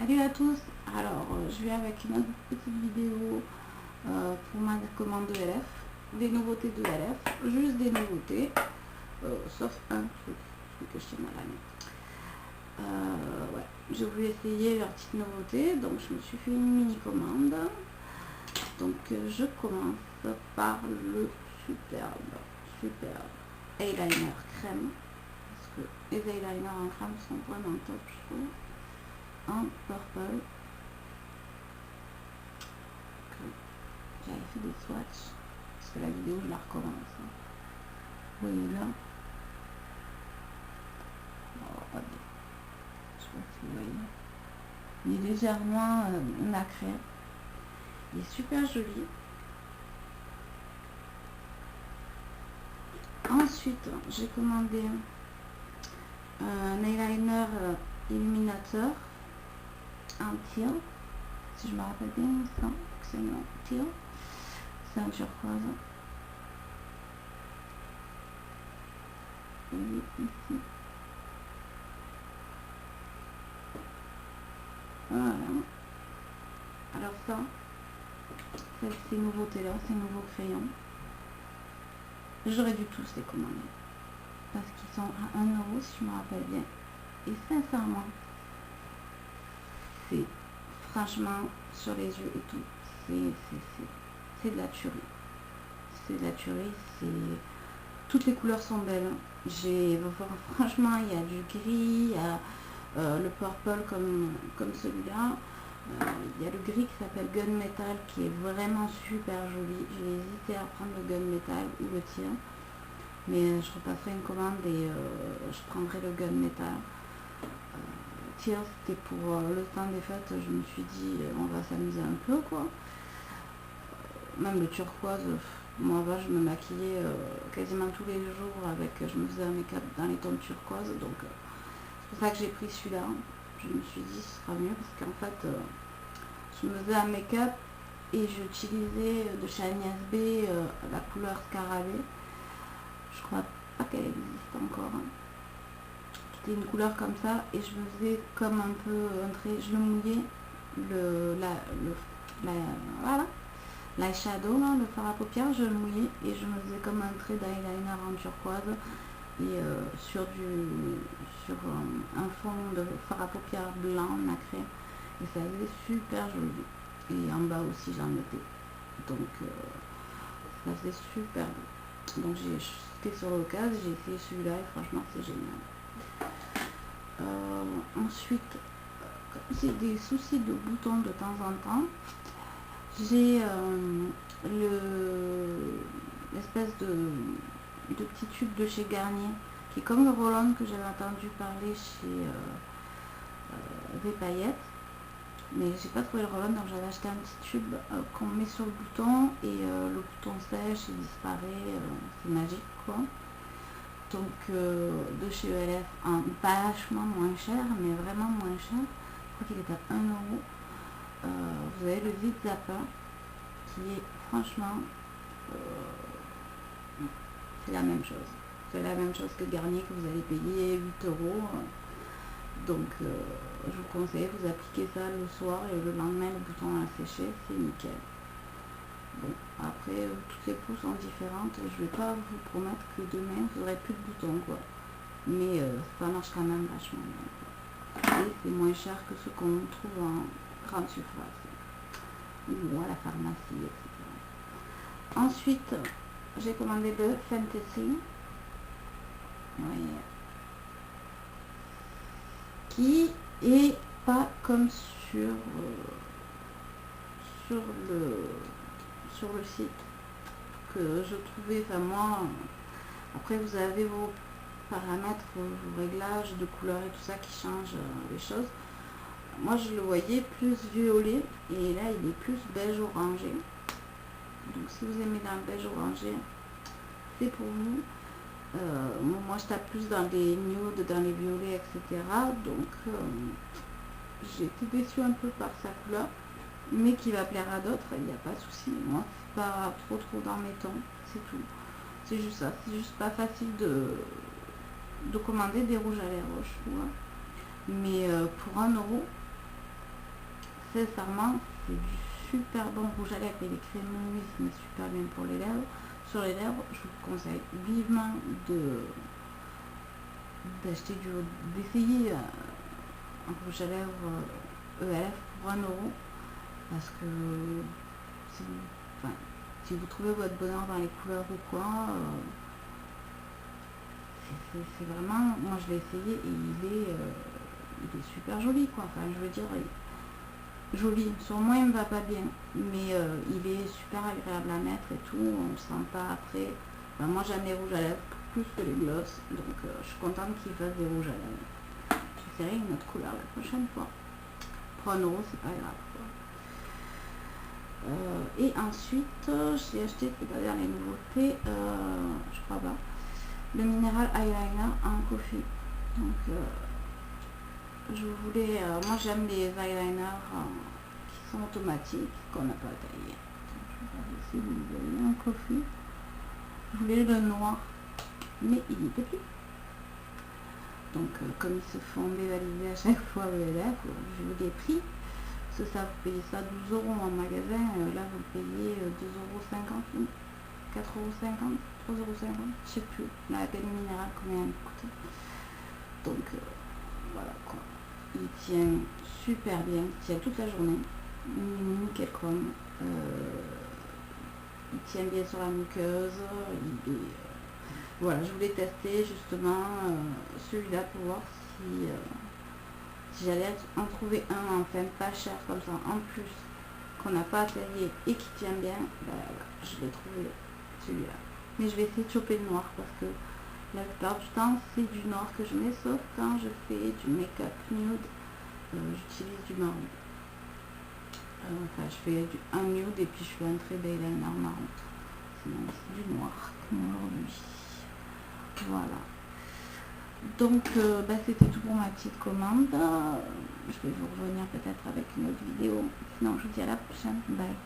Salut à tous. Alors je vais avec une autre petite vidéo pour ma commande de LF, des nouveautés de LF, juste des nouveautés, sauf un truc que je tiens à l'année. Ouais, j'ai voulu essayer leur petite nouveauté, donc je me suis fait une mini commande. Donc je commence par le superbe eyeliner crème, parce que les eyeliners en crème sont vraiment top, je trouve. En purple, j'avais fait des swatchs parce que la vidéo je la recommence. Vous voyez là, oh, je sais pas si vous voyez, il est légèrement nacré, il est super joli. Ensuite j'ai commandé un eyeliner illuminateur en teal, si je me rappelle bien, c'est un teal, c'est un turquoise. Ici. Voilà. Alors ça, ces nouveautés là, ces nouveaux crayons, j'aurais dû tous les commander parce qu'ils sont à 1 euro si je me rappelle bien. Et sincèrement, c'est franchement sur les yeux et tout, c'est de la tuerie. C'est de la tuerie, toutes les couleurs sont belles. Franchement, il y a du gris, il y a le purple comme celui-là. Il y a le gris qui s'appelle Gunmetal qui est vraiment super joli. J'ai hésité à prendre le Gunmetal ou le tir, mais je repasserai une commande et je prendrai le Gunmetal. Tir, c'était pour le temps des fêtes, je me suis dit on va s'amuser un peu quoi. Même le turquoise, moi avant je me maquillais quasiment tous les jours avec, je me faisais un make-up dans les tons turquoise, donc c'est pour ça que j'ai pris celui-là. Je me suis dit ce sera mieux parce qu'en fait je me faisais un make-up et j'utilisais de chez Agnès B la couleur Scarabée. Je crois pas qu'elle existe encore. C'était une couleur comme ça et je me faisais comme un peu un trait, je le mouillais, voilà, l'eyeshadow, le fard à paupières, je le mouillais et je me faisais comme un trait d'eyeliner en turquoise et sur un fond de fard à paupières blanc nacré, et ça faisait super joli. Et en bas aussi j'en mettais, donc ça faisait super beau. Donc j'étais sur l'occasion, j'ai essayé celui-là et franchement c'est génial. Ensuite, j'ai des soucis de boutons de temps en temps. J'ai l'espèce de petit tube de chez Garnier qui est comme le roll-on que j'avais entendu parler chez des paillettes, mais j'ai pas trouvé le roll-on, donc j'avais acheté un petit tube qu'on met sur le bouton et le bouton sèche, il disparaît, c'est magique quoi. Donc de chez ELF, vachement moins cher, mais vraiment moins cher. Je crois qu'il est à 1 euro. Vous avez le Vite Zapper qui est franchement c'est la même chose. C'est la même chose que Garnier que vous allez payer 8 euros. Donc je vous conseille, vous appliquez ça le soir et le lendemain le bouton a séché, c'est nickel. Bon, après toutes les peaux sont différentes, je vais pas vous promettre que demain vous aurez plus de boutons quoi, mais ça marche quand même vachement bien. Et c'est moins cher que ce qu'on trouve en grande surface ou à la pharmacie, etc. Ensuite j'ai commandé le Fantasy, qui est pas comme sur le site que je trouvais. Enfin moi, après vous avez vos paramètres, vos réglages de couleur et tout ça qui changent les choses. Moi je le voyais plus violet et là il est plus beige orangé. Donc si vous aimez dans le beige orangé, c'est pour vous. Moi je tape plus dans les nudes, dans les violets, etc. Donc j'ai été déçue un peu par sa couleur, mais qui va plaire à d'autres, il n'y a pas de souci. Moi c'est pas trop dans mes tons, c'est tout. C'est juste ça, c'est juste pas facile de commander des rouges à lèvres, je trouve. Mais pour 1 euro, sincèrement, c'est du super bon rouge à lèvres. Il est crémeux, il se met super bien pour les lèvres. Sur les lèvres, je vous conseille vivement d'essayer un rouge à lèvres ELF pour 1 euro, parce que si vous trouvez votre bonheur dans les couleurs ou quoi, c'est vraiment, moi je l'ai essayé et il est super joli quoi, enfin je veux dire, joli, sur moi il me va pas bien, mais il est super agréable à mettre et tout, on ne sent pas après, moi j'aime les rouges à lèvres plus que les gloss, donc je suis contente qu'ils fassent des rouges à lèvres. J'essaierai une autre couleur la prochaine fois, pour 1 euro c'est pas grave quoi. Et ensuite j'ai acheté, c'est pas dire les nouveautés, je crois pas, le minéral eyeliner en coffee. Donc je voulais, moi j'aime les eyeliners qui sont automatiques, qu'on n'a pas à tailler. Donc, je vais ici, vous voyez, un coffee. Je voulais le noir, mais il était plus. Donc comme ils se font dévaliser à chaque fois les lèvres, je vous ai pris. Parce que ça, vous payez ça 12 euros en magasin, là vous payez 2,50 €, 4,50 €, 3,50 €, je sais plus, la gamme minérale combien elle coûte. Donc voilà quoi, il tient super bien, il tient toute la journée, nickel chrome, il tient bien sur la muqueuse, voilà, je voulais tester justement celui-là pour voir si j'allais en trouver un enfin pas cher comme ça en plus, qu'on n'a pas à tailler et qui tient bien, je l'ai trouvé celui-là. Mais je vais essayer de choper le noir parce que la plupart du temps c'est du noir que je mets, sauf quand je fais du make-up nude, j'utilise du marron. Enfin je fais un nude et puis je fais un trait d'eyeliner marron. Sinon c'est du noir comme aujourd'hui. Voilà. Donc c'était tout pour ma petite commande. Je vais vous revenir peut-être avec une autre vidéo. Sinon je vous dis à la prochaine. Bye.